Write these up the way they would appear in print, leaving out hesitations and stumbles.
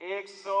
100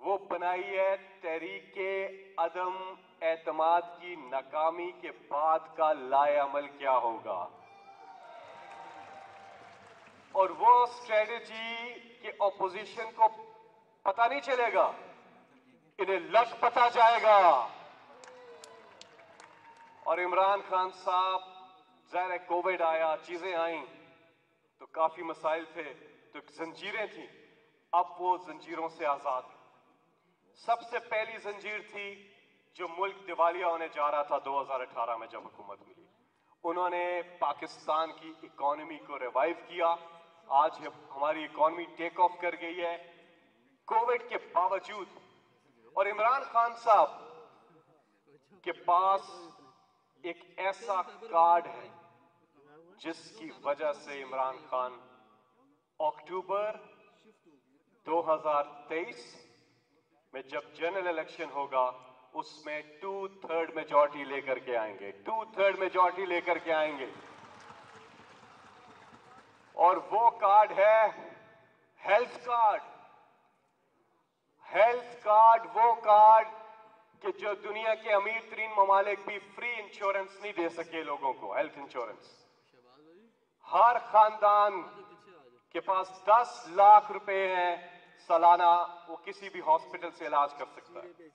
وہ بنائی ہے تحریک عدم اعتماد کی ناکامی کے بعد کا لائے عمل کیا ہوگا، اور وہ اسٹریٹجی کہ اپوزیشن کو پتہ نہیں چلے گا، انہیں لگ پتہ جائے گا. اور عمران خان صاحب، ظاہر ہے کووڈ آیا، چیزیں آئیں تو کافی مسائل تھے، تو زنجیریں تھیں، اب وہ زنجیروں سے آزاد. سب سے پہلی زنجیر تھی جو ملک دیوالیہ ہونے جا رہا تھا 2018 میں جب حکومت ملی، انہوں نے پاکستان کی اکانومی کو ریوائیو کیا. آج ہماری اکانومی ٹیک آف کر گئی ہے کووڈ کے باوجود. اور عمران خان صاحب کے پاس ایک ایسا کارڈ ہے جس کی وجہ سے عمران خان اکتوبر 2023 میں جب جنرل الیکشن ہوگا اس میں 2/3 میجورٹی لے کر کے آئیں گے، 2/3 میجورٹی لے کر کے آئیں گے. اور وہ کارڈ ہے ہیلتھ کارڈ. ہیلتھ کارڈ وہ کارڈ کہ جو دنیا کے امیر ترین ممالک بھی فری انشورنس نہیں دے سکے لوگوں کو. ہیلتھ انشورنس ہر خاندان کے پاس 10 لاکھ روپے ہیں سالانہ، وہ کسی بھی ہاسپٹل سے علاج کر سکتا ہے.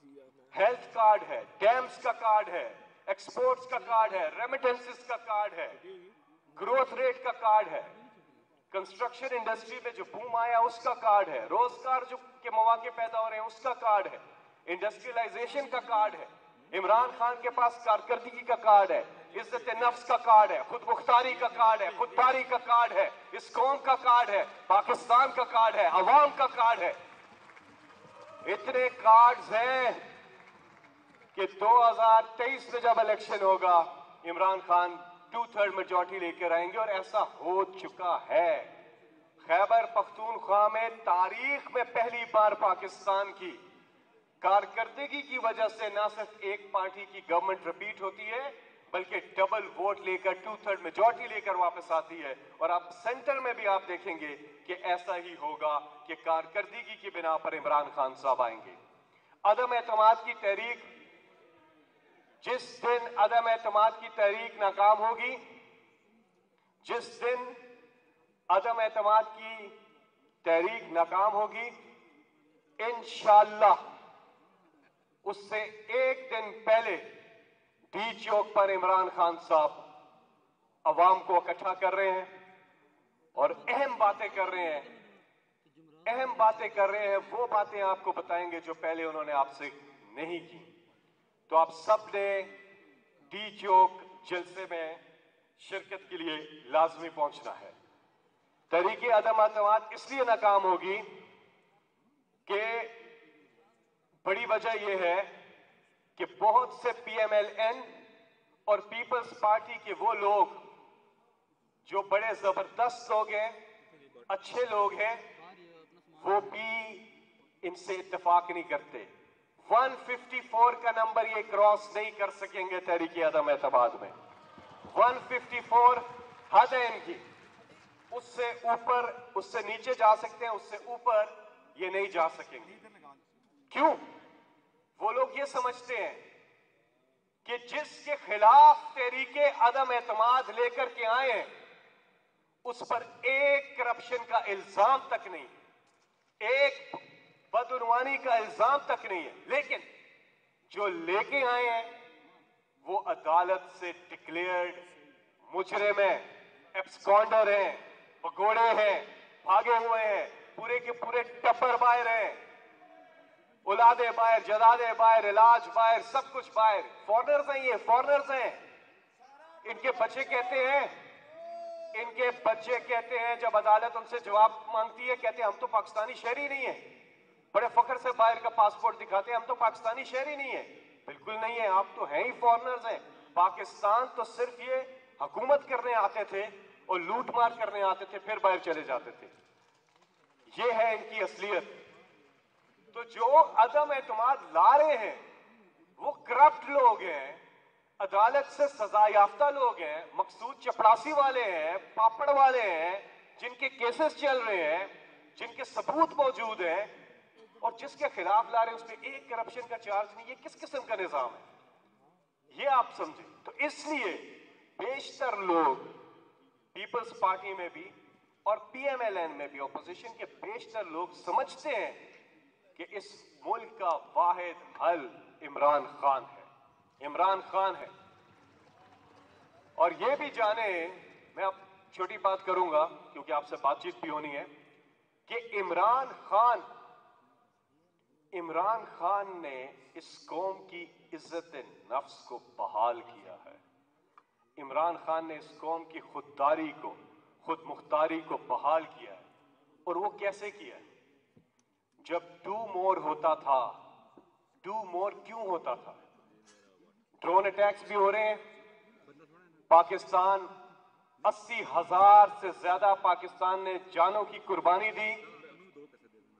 ہیلتھ کارڈ ہے، ڈیمز کا کارڈ ہے، ایکسپورٹس کا کارڈ ہے، ریمیٹنسز کا کارڈ ہے، گروتھ ریٹ کا کارڈ ہے، کنسٹرکشن انڈسٹری میں جو بوم آیا اس کا کارڈ ہے، روزگار جو کے مواقع پیدا ہو رہے ہیں اس کا کارڈ ہے، انڈسٹریلائزیشن کا کارڈ ہے. عمران خان کے پاس کارکردگی کا کارڈ ہے، عزت نفس کا کارڈ ہے، خود مختاری کا کارڈ ہے، خودداری کا کارڈ ہے، اس قوم کا کارڈ ہے، پاکستان کا کارڈ ہے، عوام کا کارڈ ہے. اتنے کارڈز ہیں کہ 2023 میں جب الیکشن ہوگا عمران خان 2/3 میجورٹی لے کر آئیں گے. اور ایسا ہو چکا ہے. خیبر پختونخوا میں تاریخ میں پہلی بار پاکستان کی کارکردگی کی وجہ سے نہ صرف ایک پارٹی کی گورنمنٹ ریپیٹ ہوتی ہے بلکہ ڈبل ووٹ لے کر 2/3 میجورٹی لے کر واپس آتی ہے. اور اب سینٹر میں بھی آپ دیکھیں گے کہ ایسا ہی ہوگا کہ کارکردگی کی بنا پر عمران خان صاحب آئیں گے. عدم اعتماد کی تحریک، جس دن عدم اعتماد کی تحریک ناکام ہوگی، جس دن عدم اعتماد کی تحریک ناکام ہوگی، انشاءاللہ اس سے ایک دن پہلے ڈی چوک پر عمران خان صاحب عوام کو اکٹھا کر رہے ہیں اور اہم باتیں کر رہے ہیں. اہم باتیں کر رہے ہیں، وہ باتیں آپ کو بتائیں گے جو پہلے انہوں نے آپ سے نہیں کی. تو آپ سب نے ڈی چوک جلسے میں شرکت کے لیے لازمی پہنچنا ہے. تحریک عدم اعتماد اس لیے ناکام ہوگی کہ بڑی وجہ یہ ہے کہ بہت سے پی ایم ایل این اور پیپلز پارٹی کے وہ لوگ جو بڑے زبردست لوگ ہیں، اچھے لوگ ہیں، وہ بھی ان سے اتفاق نہیں کرتے. 154 کا نمبر یہ کراس نہیں کر سکیں گے تحریک عدم اعتماد میں. 154 حد ہے ان کی. اس سے اوپر، اس سے نیچے جا سکتے ہیں، اس سے اوپر یہ نہیں جا سکیں گے. کیوں؟ وہ لوگ یہ سمجھتے ہیں کہ جس کے خلاف تحریک عدم اعتماد لے کر کے آئے ہیں اس پر ایک کرپشن کا الزام تک نہیں، ایک بدعنوانی کا الزام تک نہیں ہے، لیکن جو لے کے آئے ہیں وہ عدالت سے ڈکلیئرڈ مجرم ہیں، ایبسکونڈر ہیں، بگوڑے ہیں، بھاگے ہوئے ہیں، پورے کے پورے ٹپر باہر ہیں، اولادیں باہر، جدادیں باہر، علاج باہر، سب کچھ باہر. فورنرز ہیں، یہ فورنرز ہیں. ان کے بچے کہتے ہیں جب عدالت ان سے جواب مانگتی ہے، کہتے ہیں ہم تو پاکستانی شہری نہیں ہیں. بڑے فخر سے باہر کا پاسپورٹ دکھاتے ہیں، ہم تو پاکستانی شہری نہیں ہیں. بالکل نہیں ہے، آپ تو ہیں ہی فورنرز ہیں. پاکستان تو صرف یہ حکومت کرنے آتے تھے اور لوٹ مار کرنے آتے تھے، پھر باہر چلے جاتے تھے. یہ ہے ان کی اصلیت. تو جو عدم اعتماد لا رہے ہیں وہ کرپٹ لوگ ہیں، عدالت سے سزا یافتہ لوگ ہیں، مقصود چپڑاسی والے ہیں، پاپڑ والے ہیں، جن کے کیسز چل رہے ہیں، جن کے ثبوت موجود ہیں. اور جس کے خلاف لا رہے ہیں اس پہ ایک کرپشن کا چارج نہیں. یہ کس قسم کا نظام ہے یہ آپ سمجھیں. تو اس لیے بیشتر لوگ پیپلز پارٹی میں بھی اور پی ایم ایل این میں بھی اپوزیشن کے بیشتر لوگ سمجھتے ہیں کہ اس ملک کا واحد حل عمران خان ہے. عمران خان ہے. اور یہ بھی جانیں, میں اب چھوٹی بات کروں گا کیونکہ آپ سے بات چیت بھی ہونی ہے, کہ عمران خان نے اس قوم کی عزت نفس کو بحال کیا ہے. عمران خان نے اس قوم کی خودداری کو, خود مختاری کو بحال کیا ہے. اور وہ کیسے کیا ہے؟ جب ڈو مور ہوتا تھا. ڈو مور کیوں ہوتا تھا؟ ڈرون اٹیکس بھی ہو رہے ہیں. پاکستان 80,000 سے زیادہ پاکستان نے جانوں کی قربانی دی.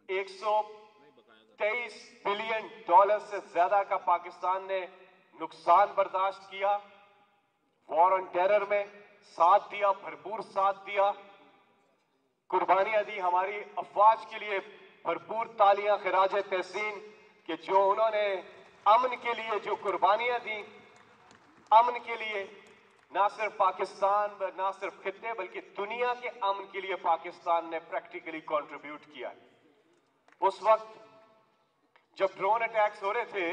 $123 بلین سے زیادہ کا پاکستان نے نقصان برداشت کیا. وار آن ٹیرر میں ساتھ دیا, بھرپور ساتھ دیا, قربانیاں دی ہماری افواج کے لیے. بھرپور تالیاں خراج تحسین کہ جو انہوں نے امن کے لیے جو قربانیاں دی, امن کے لیے نہ صرف پاکستان نہ صرف خطے بلکہ دنیا کے امن کے لیے پاکستان نے پریکٹیکلی کنٹریبیوٹ کیا. اس وقت جب ڈرون اٹیکس ہو رہے تھے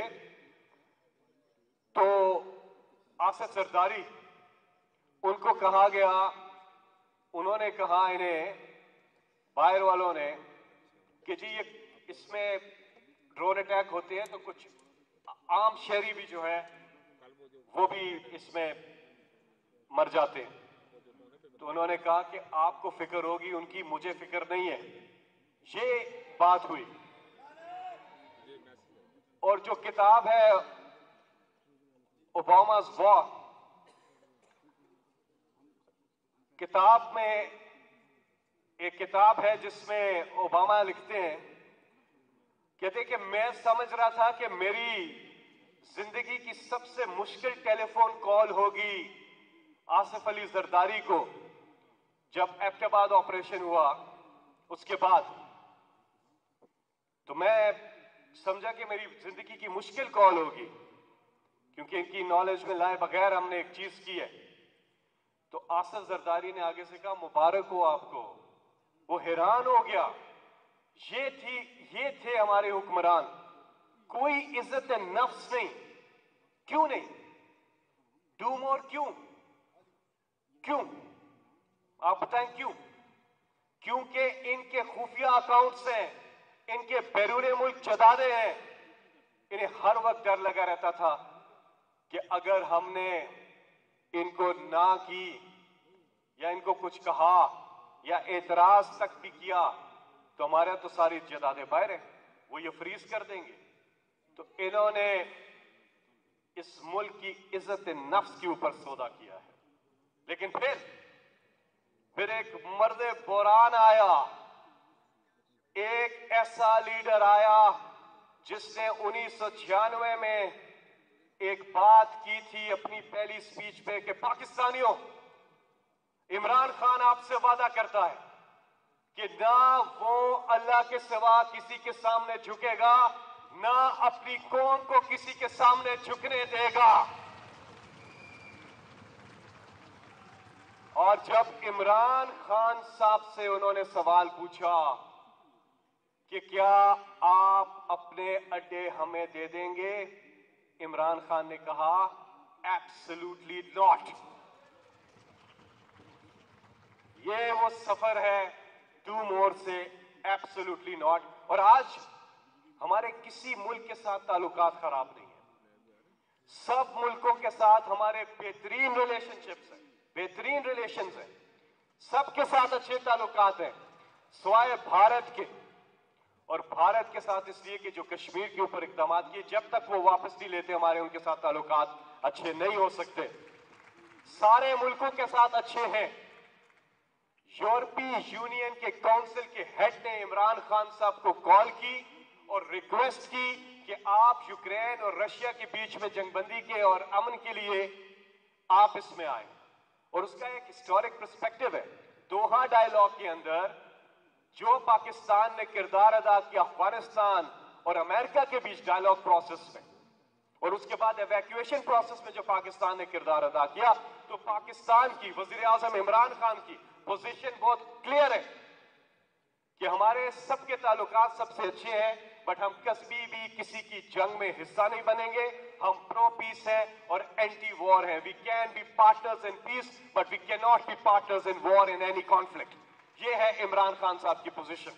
تو آصف زرداری, ان کو کہا گیا, انہوں نے کہا انہیں باہر والوں نے کہ جی یہ اس میں ڈرون اٹیک ہوتے ہیں تو کچھ عام شہری بھی جو ہے وہ بھی اس میں مر جاتے ہیں. تو انہوں نے کہا کہ آپ کو فکر ہوگی ان کی, مجھے فکر نہیں ہے. یہ بات ہوئی. اور جو کتاب ہے اوباماز وار, کتاب میں ایک کتاب ہے جس میں اوباما لکھتے ہیں, کہتے ہیں کہ میں سمجھ رہا تھا کہ میری زندگی کی سب سے مشکل ٹیلی فون کال ہوگی آصف علی زرداری کو جب ایبٹ آباد آپریشن ہوا. اس کے بعد تو میں سمجھا کہ میری زندگی کی مشکل کال ہوگی کیونکہ ان کی نالج میں لائے بغیر ہم نے ایک چیز کی ہے. تو آصف زرداری نے آگے سے کہا مبارک ہو آپ کو. وہ حیران ہو گیا. یہ تھے ہمارے حکمران, کوئی عزت نفس نہیں. کیوں نہیں؟ ڈو مور کیوں؟ آپ بتائیں کیوں؟ کیونکہ ان کے خفیہ اکاؤنٹس ہیں, ان کے بیرون ملک جدادے ہیں. انہیں ہر وقت ڈر لگا رہتا تھا کہ اگر ہم نے ان کو نہ کی یا ان کو کچھ کہا یا اعتراض تک بھی کیا تو ہمارے تو ساری جدادیں باہر ہیں, وہ یہ فریز کر دیں گے. تو انہوں نے اس ملک کی عزت نفس کے اوپر سودا کیا ہے. لیکن پھر ایک مرد بحران آیا, ایک ایسا لیڈر آیا جس نے 1996 میں ایک بات کی تھی اپنی پہلی سپیچ پہ کہ پاکستانیوں, عمران خان آپ سے وعدہ کرتا ہے کہ نہ وہ اللہ کے سوا کسی کے سامنے جھکے گا, نہ اپنی قوم کو کسی کے سامنے جھکنے دے گا. اور جب عمران خان صاحب سے انہوں نے سوال پوچھا کہ کیا آپ اپنے اڈے ہمیں دے دیں گے, عمران خان نے کہا ایبسلیوٹلی ناٹ. یہ وہ سفر ہے ڈو مور سے, ایبسلیوٹلی ناٹ. اور آج ہمارے کسی ملک کے ساتھ تعلقات خراب نہیں ہیں. سب ملکوں کے ساتھ ہمارے بہترین ریلیشنز ہیں, سب کے ساتھ اچھے تعلقات ہیں سوائے بھارت کے. اور بھارت کے ساتھ اس لیے کہ جو کشمیر کے اوپر اقدامات کیے, جب تک وہ واپس نہیں لیتے ہمارے ان کے ساتھ تعلقات اچھے نہیں ہو سکتے. سارے ملکوں کے ساتھ اچھے ہیں. یورپی یونین کے کونسل کے ہیڈ نے عمران خان صاحب کو کال کی اور ریکویسٹ کی کہ آپ یوکرین اور رشیا کے بیچ میں جنگ بندی کے اور امن کے لیے آپ اس میں آئیں. اور اس کا ایک ہسٹورک پرسپیکٹو ہے. دوحہ ڈائیلاگ کے اندر جو پاکستان نے کردار ادا کیا افغانستان اور امریکہ کے بیچ ڈائلاگ پروسیس میں اور اس کے بعد ایویکویشن پروسیس میں جو پاکستان نے کردار ادا کیا, تو پاکستان کی وزیر اعظم عمران خان کی پوزیشن بہت کلیئر ہے کہ ہمارے سب کے تعلقات سب سے اچھے ہیں, بٹ ہم کبھی بھی کسی کی جنگ میں حصہ نہیں بنیں گے. ہم پرو پیس ہیں اور اینٹی وار ہیں. We can be partners in peace but we can not be partners in war in any conflict. یہ ہے عمران خان صاحب کی پوزیشن.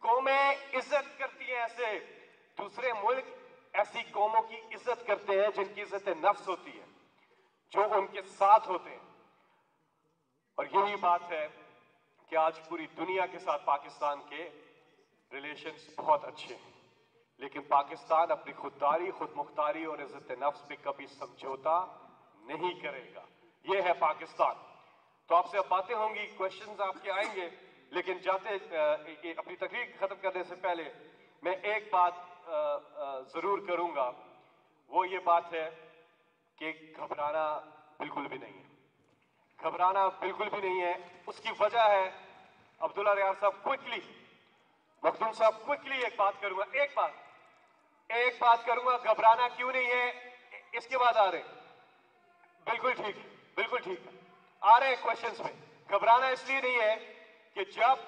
قومیں عزت کرتی ہیں ایسے, دوسرے ملک ایسی قوموں کی عزت کرتے ہیں جن کی عزت نفس ہوتی ہے, جو ان کے ساتھ ہوتے ہیں. اور یہی بات ہے کہ آج پوری دنیا کے ساتھ پاکستان کے ریلیشنز بہت اچھے ہیں, لیکن پاکستان اپنی خودداری, خود مختاری اور عزت نفس پہ کبھی سمجھوتا نہیں کرے گا. یہ ہے پاکستان. تو آپ سے اب باتیں ہوں گی, کوشچنز آپ کے آئیں گے, لیکن اپنی تقریر ختم کرنے سے پہلے میں ایک بات ضرور کروں گا. وہ یہ بات ہے کہ گھبرانا بالکل بھی نہیں ہے. گھبرانا بالکل بھی نہیں ہے. اس کی وجہ ہے, عبداللہ ریاض صاحب کوئکلی, مخدوم صاحب کوئکلی ایک بات کروں گا, ایک بات کروں گا. گھبرانا کیوں نہیں ہے, اس کے بعد آ رہے ہیں. بالکل ٹھیک, بالکل ٹھیک, آ رہے ہیں کوشچنز میں. گھبرانا اس لیے نہیں ہے کہ جب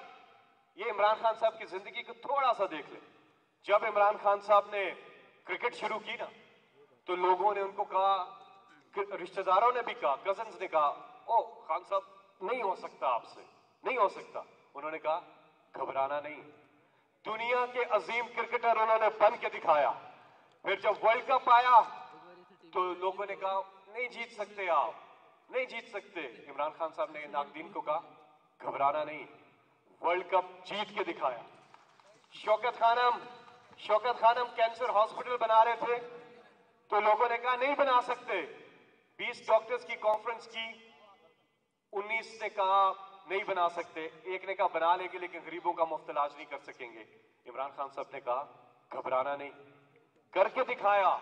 یہ عمران خان صاحب کی زندگی کو تھوڑا سا دیکھ لیں. جب عمران خان صاحب نے کرکٹ شروع کی نا, تو لوگوں نے ان کو کہا, رشتہ داروں نے بھی کہا, کزنز نے کہا, او خان صاحب نہیں ہو سکتا آپ سے, نہیں ہو سکتا. انہوں نے کہا گھبرانا نہیں. دنیا کے عظیم کرکٹر انہوں نے بن کے دکھایا. پھر جب ورلڈ کپ آیا تو لوگوں نے کہا نہیں جیت سکتے آپ, نہیں جیت سکتے. عمران خان صاحب نے ناقدین کو کہا گھبرانا نہیں, ورلڈ کپ جیت کے دکھایا. شوکت خانم کینسر ہاسپٹل بنا رہے تھے تو لوگوں نے کہا نہیں بنا سکتے. 20 ڈاکٹرز کی کانفرنس کی, 19 نے کہا نہیں بنا سکتے, ایک نے کہا بنا لیں گے لیکن غریبوں کا مفت علاج نہیں کر سکیں گے. عمران خان صاحب نے کہا گھبرانا نہیں, کر کے دکھایا.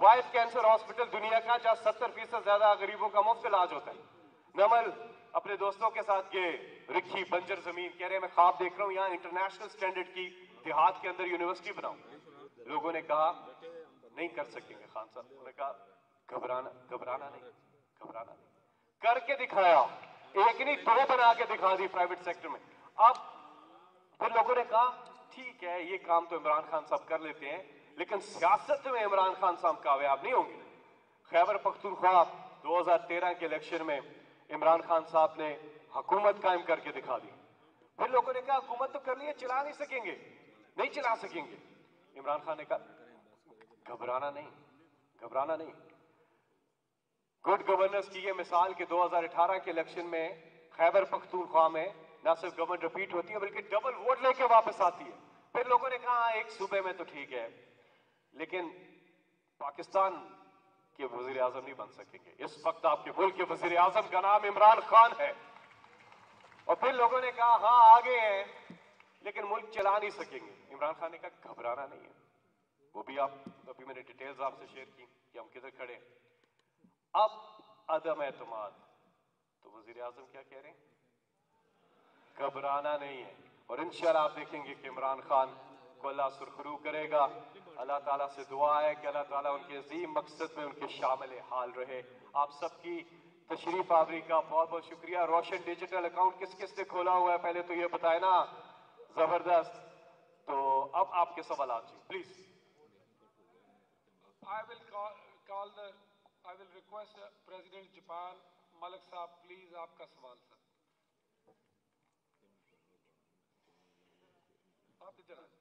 واحد کینسر ہاسپٹل دنیا کا جہاں 70% زیادہ غریبوں کا مفت علاج ہوتا ہے. نمل اپنے دوستوں کے ساتھ گئے, رکھی بنجر زمین, کہہ رہے میں خواب دیکھ رہا ہوں یہاں انٹرنیشنل سٹینڈرڈ کی دیہات کے اندر یونیورسٹی بناؤں. لوگوں نے کہا نہیں کر سکیں گے خان صاحب. انہوں نے کہا گھبرانا نہیں, گھبرانا نہیں. کر کے دکھایا, ایک نہیں 2 بنا کے دکھا دی پرائیویٹ سیکٹر میں. اب پھر لوگوں نے کہا ٹھیک ہے یہ کام تو عمران خان صاحب کر لیتے ہیں, لیکن سیاست میں عمران خان صاحب کامیاب نہیں ہوں گے. خیبر پختونخوا 2013 کے الیکشن میں عمران خان صاحب نے حکومت قائم کر کے دکھا دی. پھر لوگوں نے کہا حکومت تو کر لی ہے, چلا نہیں سکیں گے, نہیں چلا سکیں گے. عمران خان نے کہا گھبرانا نہیں, گھبرانا نہیں. گڈ گورننس کی یہ مثال کہ 2018 کے الیکشن میں خیبر پختونخوا میں نہ صرف گورنمنٹ ریپیٹ ہوتی ہے بلکہ ڈبل ووٹ لے کے واپس آتی ہے. پھر لوگوں نے کہا ایک صوبے میں تو ٹھیک ہے, لیکن پاکستان کے وزیر اعظم نہیں بن سکیں گے. اس وقت آپ کے ملک کے وزیر اعظم کا نام عمران خان ہے. اور پھر لوگوں نے کہا ہاں آگے ہیں لیکن ملک چلا نہیں سکیں گے. عمران خان نے کہا گھبرانا نہیں ہے. وہ بھی ابھی میں نے ڈیٹیلز آپ سے شیئر کی کہ ہم کدھر کھڑے. اب عدم اعتماد, تو وزیر اعظم کیا کہہ رہے ہیں, گھبرانا نہیں ہے. اور انشاءاللہ آپ دیکھیں گے کہ عمران خان کو اللہ سرخرو کرے گا. اللہ تعالیٰ سے دعا ہے کہ اللہ تعالیٰ ان کے عظیم مقصد میں ان کے شامل حال رہے. آپ سب کی تشریف آوری کا بہت بہت شکریہ. روشن ڈیجیٹل اکاؤنٹ کس کس نے کھولا ہوا ہے پہلے تو یہ بتائے نا, زبردست. تو اب آپ کے سوالات جی please. I will request President Japan, Malik Saab, please آپ کا سوال سر. آپ ادھر آئیں.